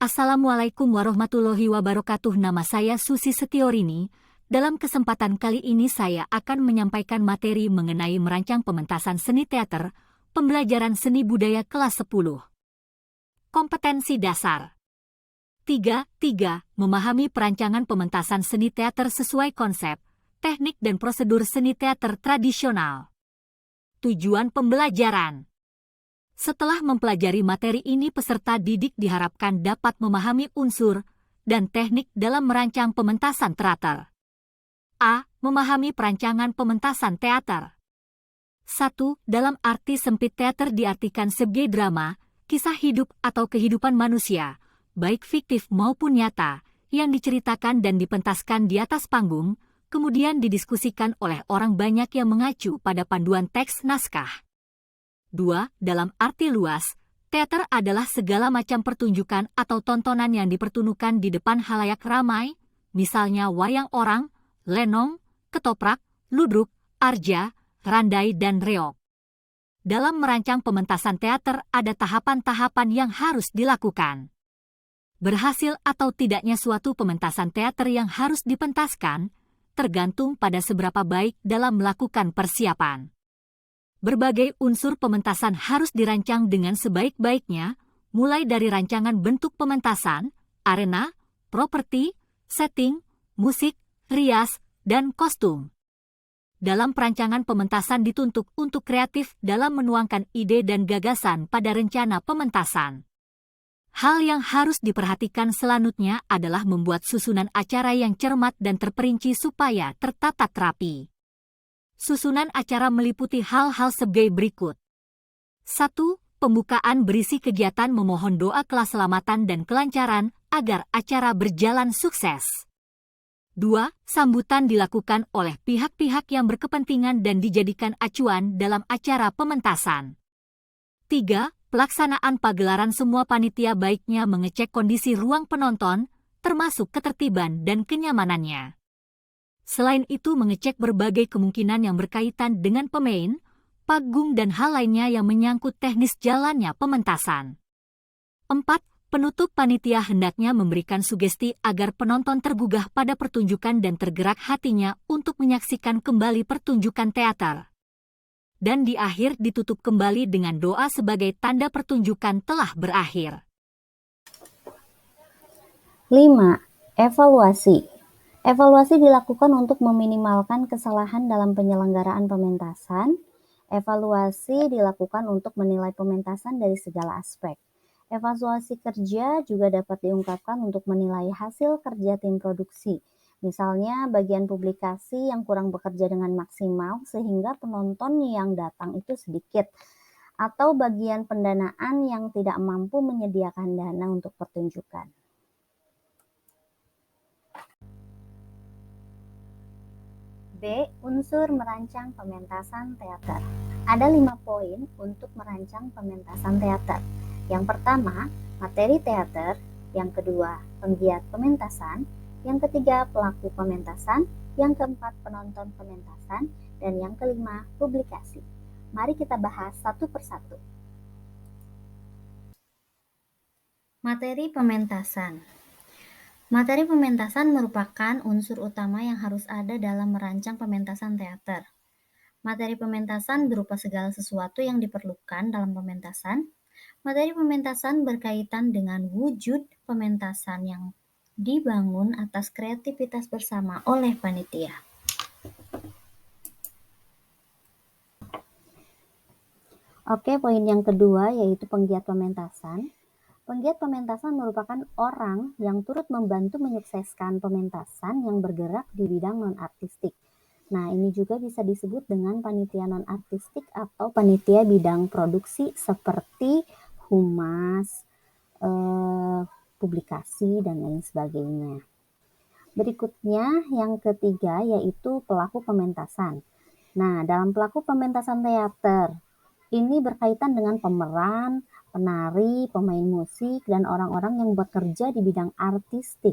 Assalamualaikum warahmatullahi wabarakatuh. Nama saya Susi Setiorini. Dalam kesempatan kali ini saya akan menyampaikan materi mengenai merancang pementasan seni teater, pembelajaran seni budaya kelas 10. Kompetensi dasar. 3. Memahami perancangan pementasan seni teater sesuai konsep, teknik dan prosedur seni teater tradisional. Tujuan pembelajaran. Setelah mempelajari materi ini, peserta didik diharapkan dapat memahami unsur dan teknik dalam merancang pementasan teater. A. Memahami perancangan pementasan teater. 1. Dalam arti sempit, teater diartikan sebagai drama, kisah hidup atau kehidupan manusia, baik fiktif maupun nyata, yang diceritakan dan dipentaskan di atas panggung, kemudian didiskusikan oleh orang banyak yang mengacu pada panduan teks naskah. 2. Dalam arti luas, teater adalah segala macam pertunjukan atau tontonan yang dipertunjukkan di depan halayak ramai, misalnya wayang orang, lenong, ketoprak, ludruk, arja, randai, dan reog. Dalam merancang pementasan teater ada tahapan-tahapan yang harus dilakukan. Berhasil atau tidaknya suatu pementasan teater yang harus dipentaskan, tergantung pada seberapa baik dalam melakukan persiapan. Berbagai unsur pementasan harus dirancang dengan sebaik-baiknya, mulai dari rancangan bentuk pementasan, arena, properti, setting, musik, rias, dan kostum. Dalam perancangan pementasan dituntut untuk kreatif dalam menuangkan ide dan gagasan pada rencana pementasan. Hal yang harus diperhatikan selanjutnya adalah membuat susunan acara yang cermat dan terperinci supaya tertata rapi. Susunan acara meliputi hal-hal sebagai berikut. 1. Pembukaan berisi kegiatan memohon doa keselamatan dan kelancaran agar acara berjalan sukses. 2. Sambutan dilakukan oleh pihak-pihak yang berkepentingan dan dijadikan acuan dalam acara pementasan. 3. Pelaksanaan pagelaran, semua panitia baiknya mengecek kondisi ruang penonton, termasuk ketertiban dan kenyamanannya. Selain itu, mengecek berbagai kemungkinan yang berkaitan dengan pemain, panggung, dan hal lainnya yang menyangkut teknis jalannya pementasan. 4. Penutup panitia hendaknya memberikan sugesti agar penonton tergugah pada pertunjukan dan tergerak hatinya untuk menyaksikan kembali pertunjukan teater. Dan di akhir ditutup kembali dengan doa sebagai tanda pertunjukan telah berakhir. 5. Evaluasi. Evaluasi dilakukan untuk meminimalkan kesalahan dalam penyelenggaraan pementasan. Evaluasi dilakukan untuk menilai pementasan dari segala aspek. Evaluasi kerja juga dapat diungkapkan untuk menilai hasil kerja tim produksi. Misalnya bagian publikasi yang kurang bekerja dengan maksimal sehingga penonton yang datang itu sedikit. Atau bagian pendanaan yang tidak mampu menyediakan dana untuk pertunjukan. B. Unsur merancang pementasan teater. Ada 5 poin untuk merancang pementasan teater. Yang pertama, materi teater. Yang kedua, penggiat pementasan. Yang ketiga, pelaku pementasan. Yang keempat, penonton pementasan. Dan yang kelima, publikasi. Mari kita bahas satu persatu. Materi pementasan. Materi pementasan merupakan unsur utama yang harus ada dalam merancang pementasan teater. Materi pementasan berupa segala sesuatu yang diperlukan dalam pementasan. Materi pementasan berkaitan dengan wujud pementasan yang dibangun atas kreativitas bersama oleh panitia. Oke, poin yang kedua yaitu penggiat pementasan. Penggiat pementasan merupakan orang yang turut membantu menyukseskan pementasan yang bergerak di bidang non-artistik. Nah, ini juga bisa disebut dengan panitia non-artistik atau panitia bidang produksi seperti humas, publikasi, dan lain sebagainya. Berikutnya, yang ketiga yaitu pelaku pementasan. Nah, dalam pelaku pementasan teater, ini berkaitan dengan pemeran, penari, pemain musik, dan orang-orang yang bekerja di bidang artistik.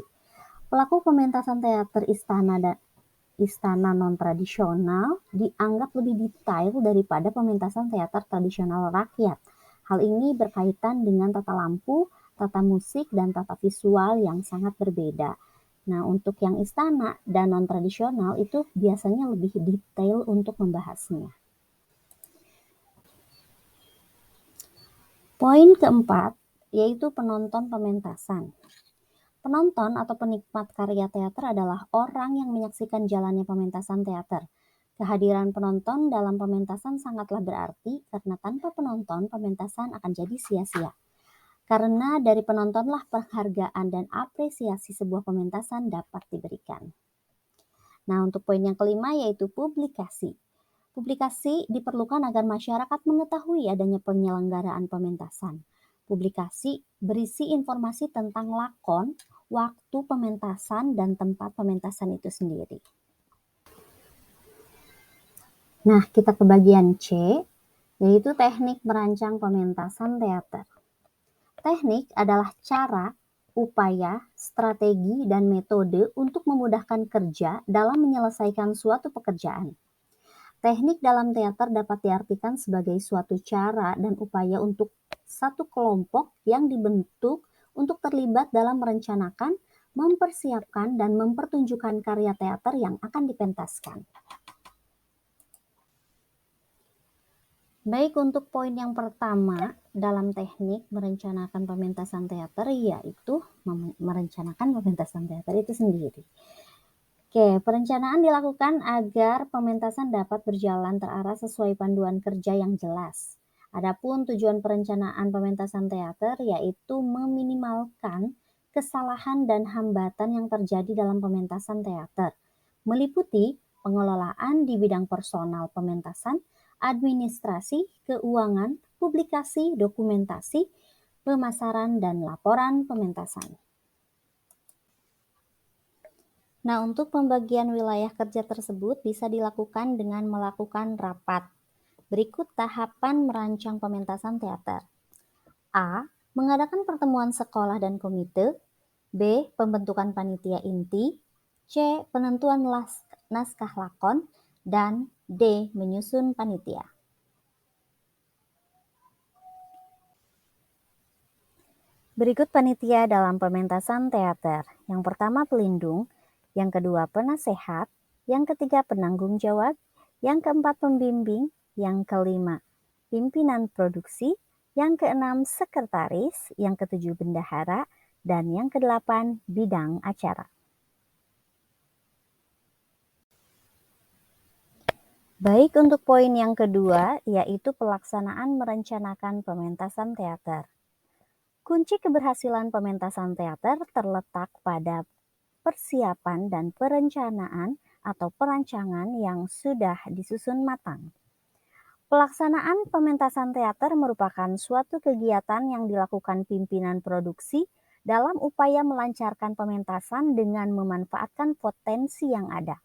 Pelaku pementasan teater istana non-tradisional dianggap lebih detail daripada pementasan teater tradisional rakyat. Hal ini berkaitan dengan tata lampu, tata musik dan tata visual yang sangat berbeda. Nah, untuk yang istana dan non-tradisional itu biasanya lebih detail untuk membahasnya. Poin keempat, yaitu penonton pementasan. Penonton atau penikmat karya teater adalah orang yang menyaksikan jalannya pementasan teater. Kehadiran penonton dalam pementasan sangatlah berarti karena tanpa penonton pementasan akan jadi sia-sia. Karena dari penontonlah penghargaan dan apresiasi sebuah pementasan dapat diberikan. Nah, untuk poin yang kelima yaitu publikasi. Publikasi diperlukan agar masyarakat mengetahui adanya penyelenggaraan pementasan. Publikasi berisi informasi tentang lakon, waktu pementasan, dan tempat pementasan itu sendiri. Nah, kita ke bagian C, yaitu teknik merancang pementasan teater. Teknik adalah cara, upaya, strategi, dan metode untuk memudahkan kerja dalam menyelesaikan suatu pekerjaan. Teknik dalam teater dapat diartikan sebagai suatu cara dan upaya untuk satu kelompok yang dibentuk untuk terlibat dalam merencanakan, mempersiapkan, dan mempertunjukkan karya teater yang akan dipentaskan. Baik, untuk poin yang pertama dalam teknik merencanakan pementasan teater yaitu merencanakan pementasan teater itu sendiri. Oke, perencanaan dilakukan agar pementasan dapat berjalan terarah sesuai panduan kerja yang jelas. Adapun tujuan perencanaan pementasan teater yaitu meminimalkan kesalahan dan hambatan yang terjadi dalam pementasan teater, meliputi pengelolaan di bidang personal pementasan, administrasi, keuangan, publikasi, dokumentasi, pemasaran, dan laporan pementasan. Nah, untuk pembagian wilayah kerja tersebut bisa dilakukan dengan melakukan rapat. Berikut tahapan merancang pementasan teater. A. Mengadakan pertemuan sekolah dan komite. B. Pembentukan panitia inti. C. Penentuan naskah lakon. Dan D. Menyusun panitia. Berikut panitia dalam pementasan teater. Yang pertama pelindung, yang kedua penasehat, yang ketiga penanggung jawab, yang keempat pembimbing, yang kelima pimpinan produksi, yang keenam sekretaris, yang ketujuh bendahara, dan yang kedelapan bidang acara. Baik, untuk poin yang kedua, yaitu pelaksanaan merencanakan pementasan teater. Kunci keberhasilan pementasan teater terletak pada persiapan dan perencanaan atau perancangan yang sudah disusun matang. Pelaksanaan pementasan teater merupakan suatu kegiatan yang dilakukan pimpinan produksi dalam upaya melancarkan pementasan dengan memanfaatkan potensi yang ada.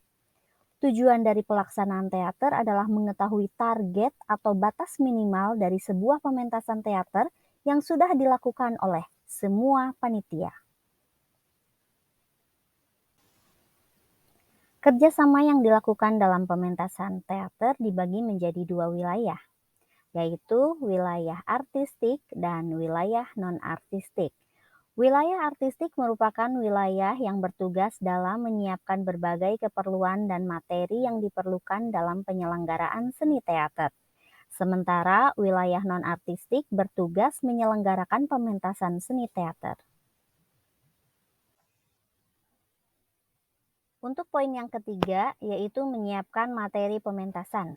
Tujuan dari pelaksanaan teater adalah mengetahui target atau batas minimal dari sebuah pementasan teater yang sudah dilakukan oleh semua panitia. Kerjasama yang dilakukan dalam pementasan teater dibagi menjadi dua wilayah, yaitu wilayah artistik dan wilayah non-artistik. Wilayah artistik merupakan wilayah yang bertugas dalam menyiapkan berbagai keperluan dan materi yang diperlukan dalam penyelenggaraan seni teater. Sementara wilayah non-artistik bertugas menyelenggarakan pementasan seni teater. Untuk poin yang ketiga, yaitu menyiapkan materi pementasan.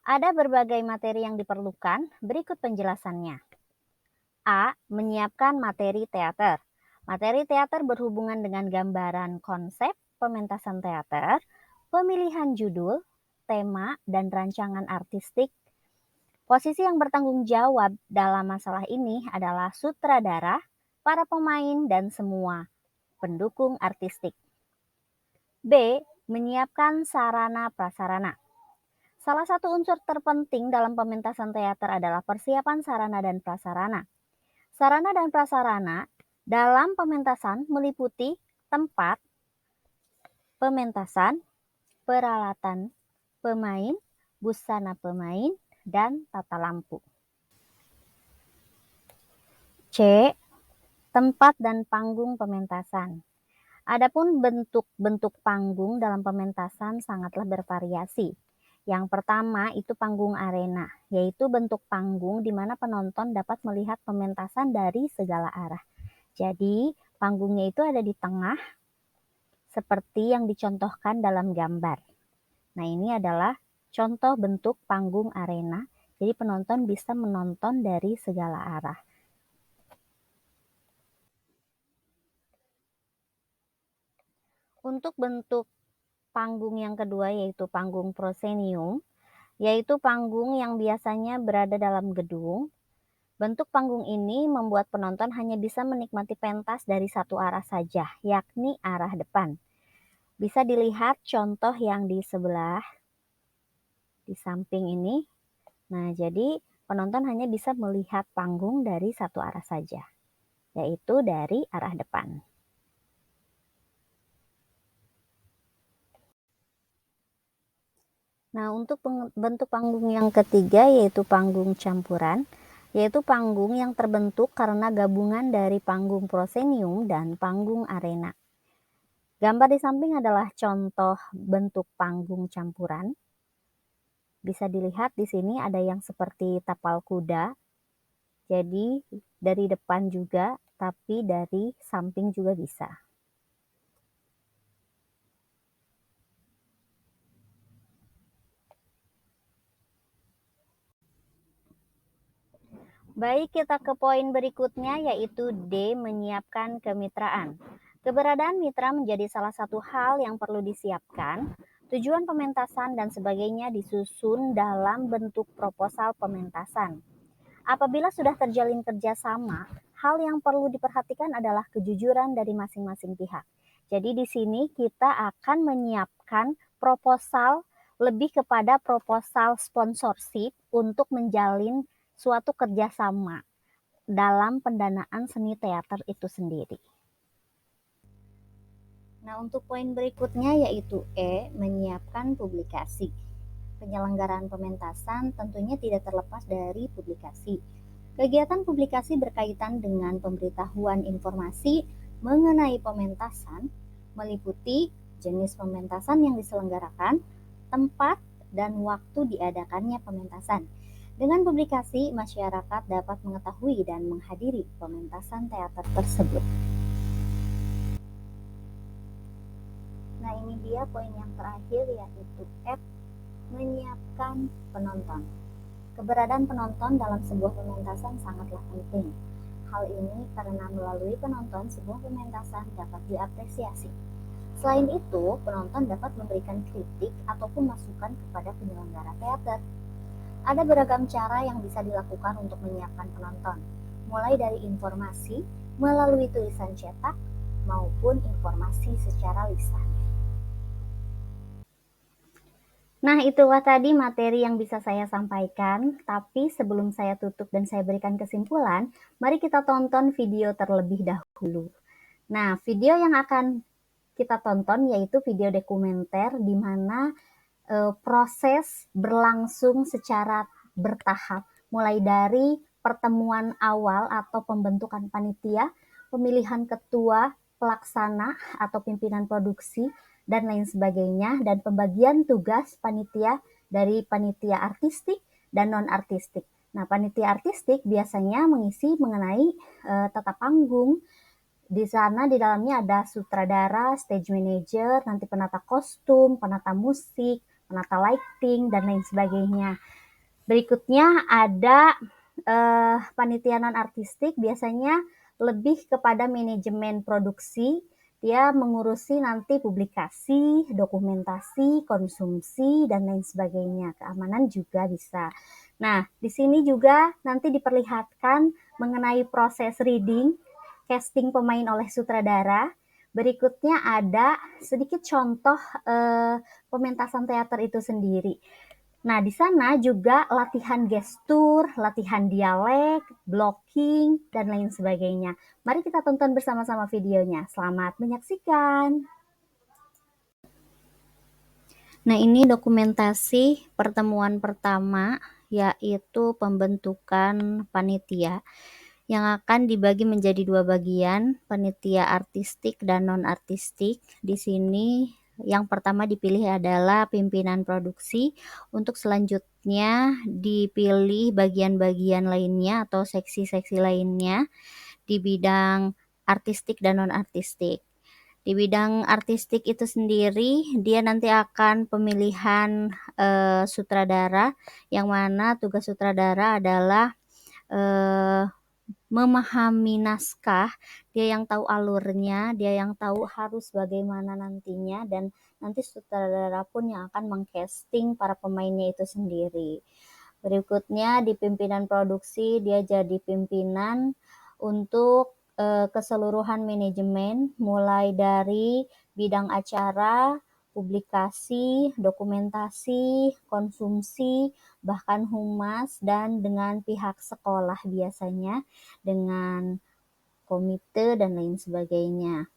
Ada berbagai materi yang diperlukan, berikut penjelasannya. A. Menyiapkan materi teater. Materi teater berhubungan dengan gambaran konsep pementasan teater, pemilihan judul, tema, dan rancangan artistik. Posisi yang bertanggung jawab dalam masalah ini adalah sutradara, para pemain, dan semua pendukung artistik. B. Menyiapkan sarana prasarana. Salah satu unsur terpenting dalam pementasan teater adalah persiapan sarana dan prasarana. Sarana dan prasarana dalam pementasan meliputi tempat pementasan, peralatan pemain, busana pemain, dan tata lampu. C. Tempat dan panggung pementasan. Adapun bentuk-bentuk panggung dalam pementasan sangatlah bervariasi. Yang pertama itu panggung arena, yaitu bentuk panggung di mana penonton dapat melihat pementasan dari segala arah. Jadi, panggungnya itu ada di tengah, seperti yang dicontohkan dalam gambar. Nah, ini adalah contoh bentuk panggung arena, jadi penonton bisa menonton dari segala arah. Untuk bentuk panggung yang kedua yaitu panggung proscenium, yaitu panggung yang biasanya berada dalam gedung. Bentuk panggung ini membuat penonton hanya bisa menikmati pentas dari satu arah saja, yakni arah depan. Bisa dilihat contoh yang di sebelah, di samping ini. Nah, jadi penonton hanya bisa melihat panggung dari satu arah saja, yaitu dari arah depan. Nah, untuk bentuk panggung yang ketiga yaitu panggung campuran, yaitu panggung yang terbentuk karena gabungan dari panggung proscenium dan panggung arena. Gambar di samping adalah contoh bentuk panggung campuran. Bisa dilihat di sini ada yang seperti tapal kuda, jadi dari depan juga, tapi dari samping juga bisa. Baik, kita ke poin berikutnya yaitu D, menyiapkan kemitraan. Keberadaan mitra menjadi salah satu hal yang perlu disiapkan. Tujuan pementasan dan sebagainya disusun dalam bentuk proposal pementasan. Apabila sudah terjalin kerjasama, hal yang perlu diperhatikan adalah kejujuran dari masing-masing pihak. Jadi di sini kita akan menyiapkan proposal lebih kepada proposal sponsorship untuk menjalin suatu kerjasama dalam pendanaan seni teater itu sendiri. Nah, untuk poin berikutnya yaitu E, menyiapkan publikasi. Penyelenggaraan pementasan tentunya tidak terlepas dari publikasi. Kegiatan publikasi berkaitan dengan pemberitahuan informasi mengenai pementasan, meliputi jenis pementasan yang diselenggarakan, tempat, dan waktu diadakannya pementasan. Dengan publikasi, masyarakat dapat mengetahui dan menghadiri pementasan teater tersebut. Nah, ini dia poin yang terakhir yaitu F, menyiapkan penonton. Keberadaan penonton dalam sebuah pementasan sangatlah penting. Hal ini karena melalui penonton sebuah pementasan dapat diapresiasi. Selain itu, penonton dapat memberikan kritik ataupun masukan kepada penyelenggara teater. Ada beragam cara yang bisa dilakukan untuk menyiapkan penonton, mulai dari informasi melalui tulisan cetak maupun informasi secara lisan. Nah, itulah tadi materi yang bisa saya sampaikan, tapi sebelum saya tutup dan saya berikan kesimpulan, mari kita tonton video terlebih dahulu. Nah, video yang akan kita tonton yaitu video dokumenter di mana proses berlangsung secara bertahap, mulai dari pertemuan awal atau pembentukan panitia, pemilihan ketua, pelaksana atau pimpinan produksi, dan lain sebagainya, dan pembagian tugas panitia dari panitia artistik dan non-artistik. Nah, panitia artistik biasanya mengisi mengenai tata panggung. Di sana di dalamnya ada sutradara, stage manager, nanti penata kostum, penata musik, penata lighting, dan lain sebagainya. Berikutnya ada panitia non-artistik, biasanya lebih kepada manajemen produksi. Dia mengurusi nanti publikasi, dokumentasi, konsumsi, dan lain sebagainya. Keamanan juga bisa. Nah, di sini juga nanti diperlihatkan mengenai proses reading, casting pemain oleh sutradara. Berikutnya ada sedikit contoh pementasan teater itu sendiri. Nah, di sana juga latihan gestur, latihan dialek, blocking, dan lain sebagainya. Mari kita tonton bersama-sama videonya. Selamat menyaksikan. Nah, ini dokumentasi pertemuan pertama, yaitu pembentukan panitia. yang akan dibagi menjadi 2 bagian, panitia artistik dan non-artistik. Di sini yang pertama dipilih adalah pimpinan produksi, untuk selanjutnya dipilih bagian-bagian lainnya atau seksi-seksi lainnya di bidang artistik dan non-artistik. Di bidang artistik itu sendiri, dia nanti akan pemilihan sutradara, yang mana tugas sutradara adalah memahami naskah, dia yang tahu alurnya, dia yang tahu harus bagaimana nantinya, dan nanti sutradara pun yang akan mengcasting para pemainnya itu sendiri. Berikutnya di pimpinan produksi, dia jadi pimpinan untuk keseluruhan manajemen, mulai dari bidang acara, publikasi, dokumentasi, konsumsi, bahkan humas, dan dengan pihak sekolah biasanya, dengan komite dan lain sebagainya.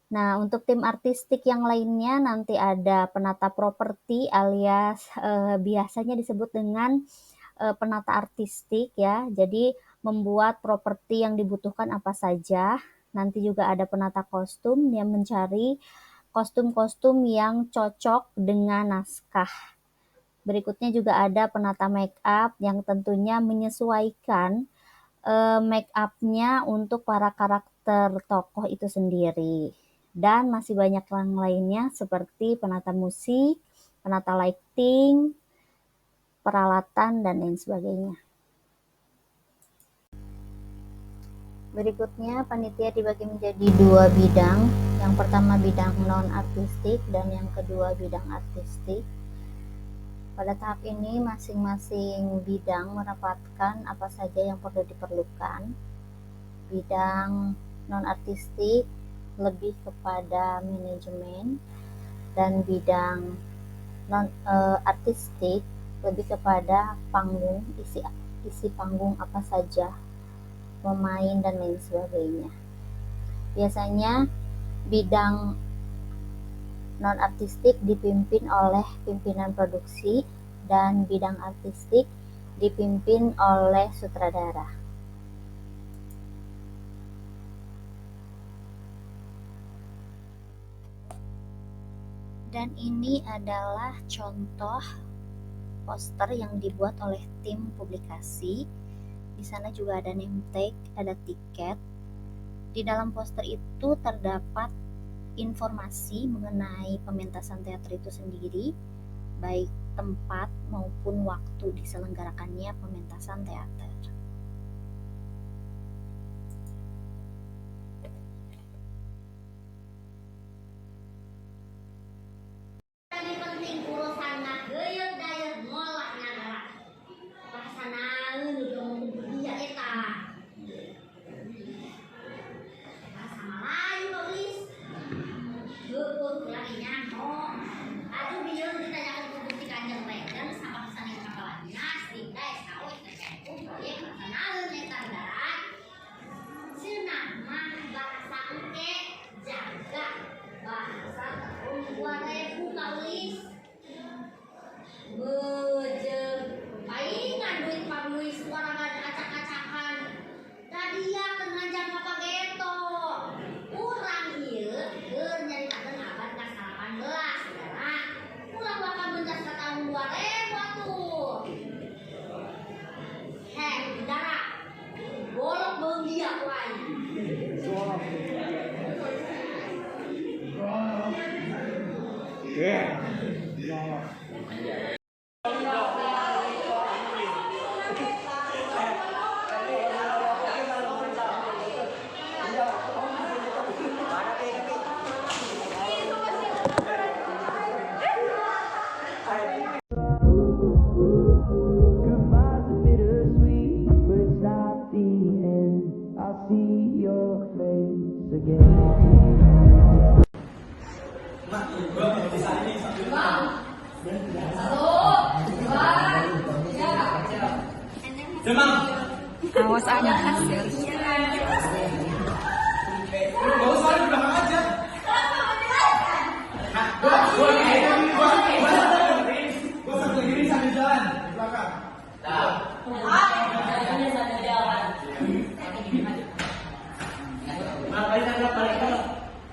Nah, untuk tim artistik yang lainnya nanti ada penata properti alias biasanya disebut dengan penata artistik ya. Jadi membuat properti yang dibutuhkan apa saja. Nanti juga ada penata kostum yang mencari kostum-kostum yang cocok dengan naskah. Berikutnya juga ada penata make up yang tentunya menyesuaikan make up-nya untuk para karakter tokoh itu sendiri. Dan masih banyak yang lainnya seperti penata musik, penata lighting, peralatan, dan lain sebagainya. Berikutnya, panitia dibagi menjadi 2 bidang. Yang pertama bidang non-artistik dan yang kedua bidang artistik. Pada tahap ini masing-masing bidang mendapatkan apa saja yang perlu diperlukan. Bidang non-artistik lebih kepada manajemen, dan bidang non-artistik lebih kepada panggung, isi panggung apa saja, pemain dan lain sebagainya. Biasanya bidang non-artistik dipimpin oleh pimpinan produksi dan bidang artistik dipimpin oleh sutradara. Dan ini adalah contoh poster yang dibuat oleh tim publikasi. Di sana juga ada name tag, ada tiket. Di dalam poster itu terdapat informasi mengenai pementasan teater itu sendiri, baik tempat maupun waktu diselenggarakannya pementasan teater. Awas ada hasil.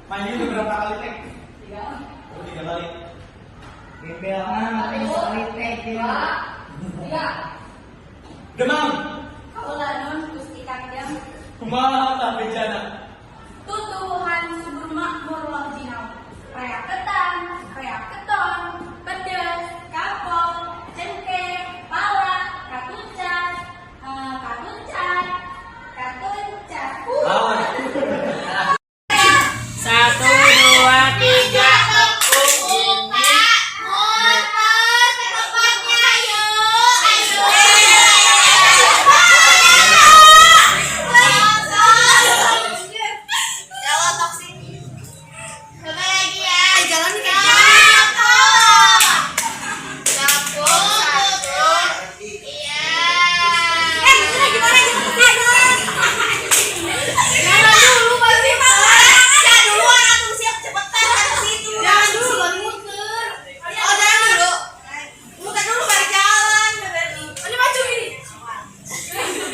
Maju beberapa kali tek? 3 kali. Bimbelkan sekali tek. 3. Demam. Kaulanun Gusti Kangjeng. Kumaha tah bejana? Tutuhan subur makmur loh jinau. Reak ketan, reak keton, pedes, kapol, cengkeh, pala, katucan, katucan. Lawan. 1, 2, 3.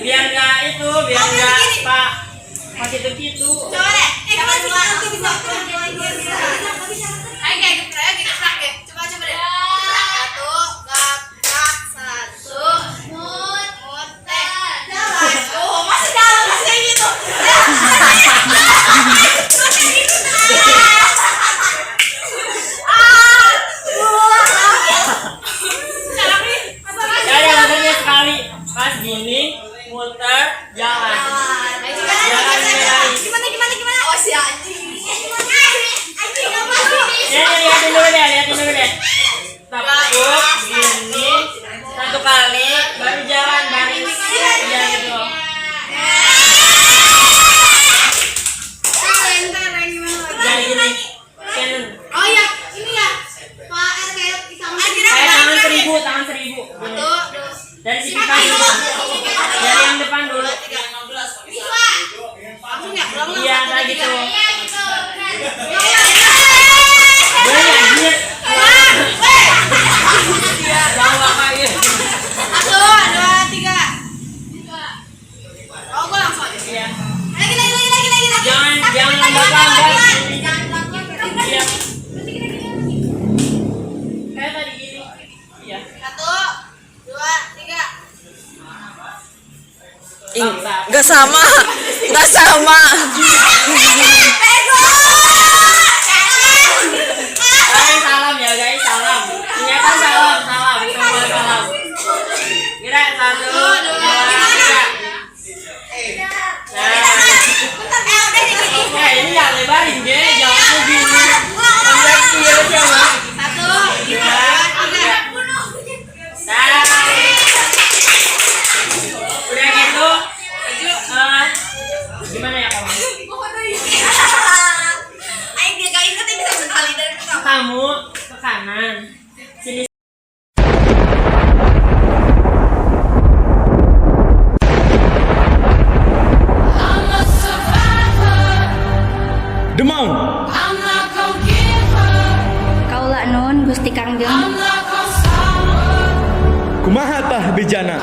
Biar nggak Pak masih begitu. Coba deh, coba bisa. Ayo kayak gitu ya, kita pakai. Coba deh. 1, mut, jalan. Oh, masih jalan masih kayak gitu. Ya yang sekali pas gini muter jalan. Gimana? Oh, si anjing. Lihatin dulu deh. Tepuk gini 1 kali baru jalan baris. Ya gitu. Jadi gini. Canon. Oh ya, ini ya. Pak RK Tangan 1000. Dari sisi depan dulu. Dari yang depan dulu. Iya, kayak gitu. Boleh anjir. Jangan kayak. 1, 2, 3. Oh, gua langsung aja. Iya. Lagi. Jangan lambat-lambat. Iya. Kayak tadi gini. Iya. 1, 2, 3. Gak sama. Salam ya guys, salam. Ingatkan salam. Salam. Kira 1, 2, 3. Nah, ini yang lebarin deh, jangan begini. Ambil kiri aja mah. 1, 2, 3. Nah, udah gitu. Gimana ya kamu? Kamu ke kanan. Sini. Demam. Kaula nun Gusti Kangjeng. Kumaha tah bejana?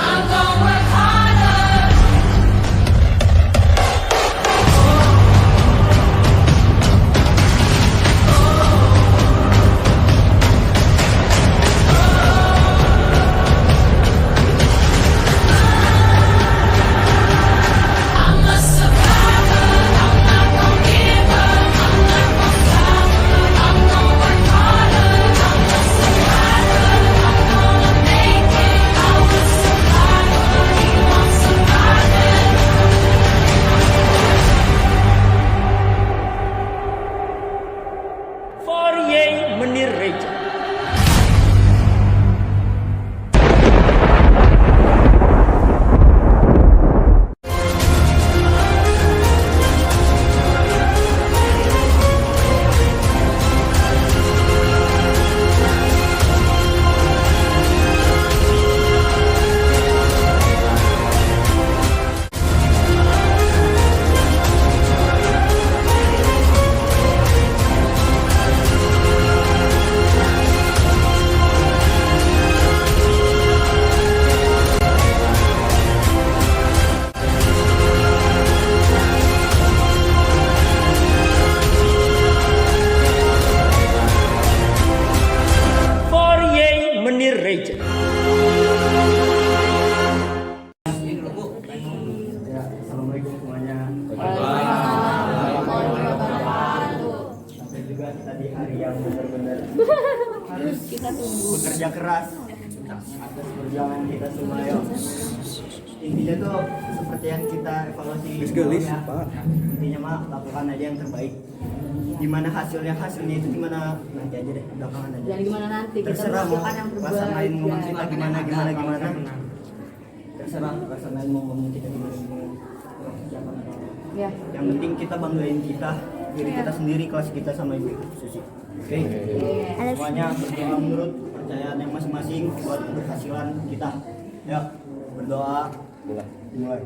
di hari yang benar-benar harus bekerja keras atas perjuangan kita semua. Yuk, intinya tuh seperti yang kita evaluasi sebelumnya. Intinya mah lakukan aja yang terbaik. Gimana hasilnya itu gimana nanti aja deh, belakangan aja. Jangan gimana nanti, kita Terserah mau melakukan yang terbaik. pasangan ngomong Ya. kita gimana. Terserah pasangan mau ngomong kita gimana. Ya. Yang penting kita banggain diri kita sendiri, kelas kita sama Ibu Susi. Oke. Semuanya berdoa menurut kepercayaan yang masing-masing buat keberhasilan kita. Ya, berdoa. Mulai.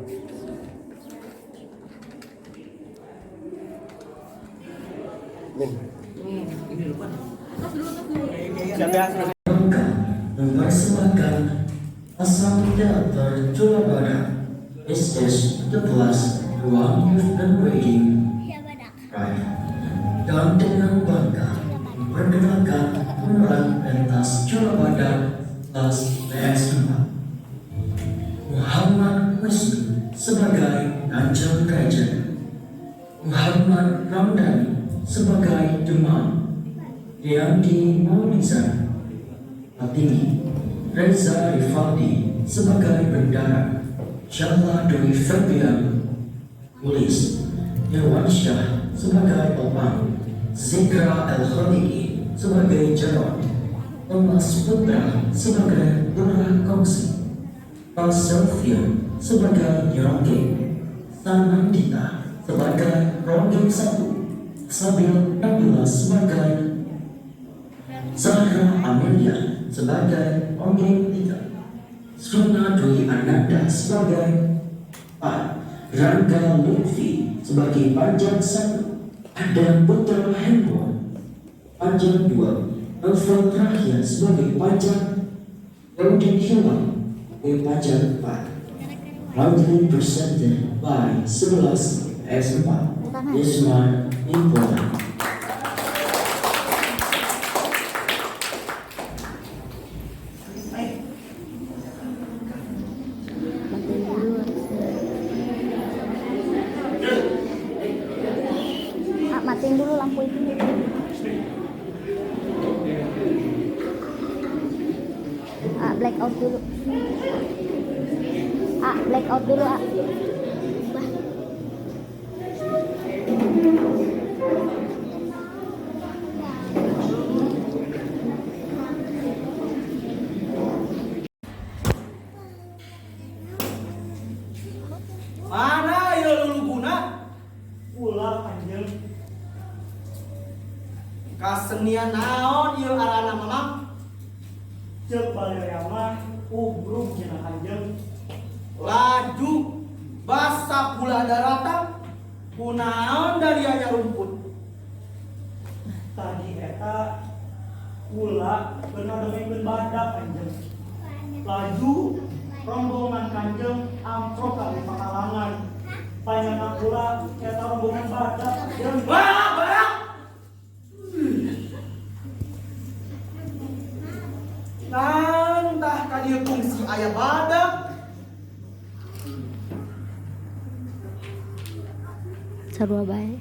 Siapa yang mempersembahkan Asam Teater Surabaya. Is this the plus ruang youth and reading? Right. Dan dengan bangga memperkenalkan pemeran pentas Surabaya kelas PS4. Muhammad Wisnu sebagai Kanjeng Raja, Muhammad Ramdhani sebagai Demam, Yandi Maulizan Fatimi, Reza Rifaldi sebagai Bendara, Syahla Dwi Febrian Kulis, Irwansyah sebagai Opang, Zikra El Khalidi sebagai Jarod, Thomas Putra sebagai Lurah Kongsi, Pak Selvian sebagai Yerongge, Sanandita sebagai Ronggeng 1, Sabil Nabila sebagai Zahra Amelia sebagai Ronggeng 3, Suna Dwi Ananda sebagai Pak, Rangga Lutfi sebagai Pajak 1, dan Putra Handphone Pajak 2, Elva Trahya sebagai Pajak, Odin Hilang Pajak 4. Proudly presented by 11 S4. This one important. Matiin dulu lampu itu. Blackout dulu. Blackout dulu. mana ya lulu guna? Ulah Kanjeng. Kasenian naon ieu arana mamang? Ceuk balerea mah ubruk cenah Kanjeng. Laju basa pula daratan kunaon dari aya rumput. Tadi eta kula bener dengkeun badak Kanjeng. Laju rombongan Kanjeng amprok ka di pakalangan. Panjana kula eta rombongan badak jeung badak. Tah ka dieu fungsi aya badak. Sarua bae.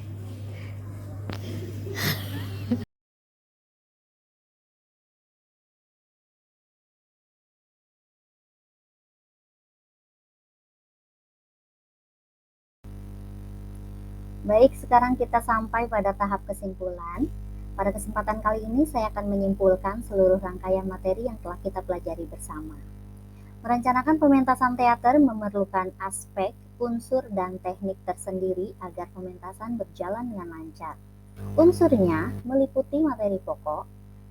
Baik, sekarang kita sampai pada tahap kesimpulan. Pada kesempatan kali ini saya akan menyimpulkan seluruh rangkaian materi yang telah kita pelajari bersama. Merencanakan pementasan teater memerlukan aspek, unsur, dan teknik tersendiri agar pementasan berjalan dengan lancar. Unsurnya meliputi materi pokok,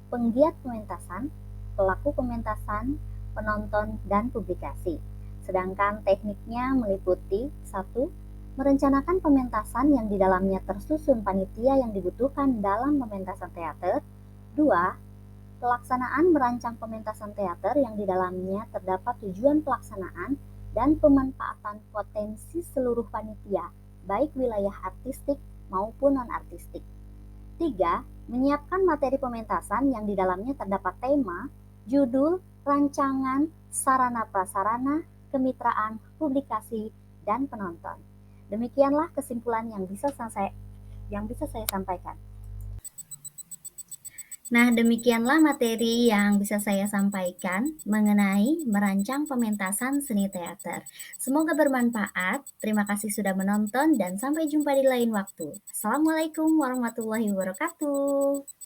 penggiat pementasan, pelaku pementasan, penonton, dan publikasi. Sedangkan tekniknya meliputi 1. Merencanakan pementasan yang di dalamnya tersusun panitia yang dibutuhkan dalam pementasan teater. 2. Pelaksanaan merancang pementasan teater yang di dalamnya terdapat tujuan pelaksanaan dan pemanfaatan potensi seluruh panitia, baik wilayah artistik maupun non-artistik. 3. Menyiapkan materi pementasan yang di dalamnya terdapat tema, judul, rancangan, sarana-prasarana, kemitraan, publikasi, dan penonton. Demikianlah kesimpulan yang bisa saya sampaikan. Nah, demikianlah materi yang bisa saya sampaikan mengenai merancang pementasan seni teater. Semoga bermanfaat. Terima kasih sudah menonton dan sampai jumpa di lain waktu. Assalamualaikum warahmatullahi wabarakatuh.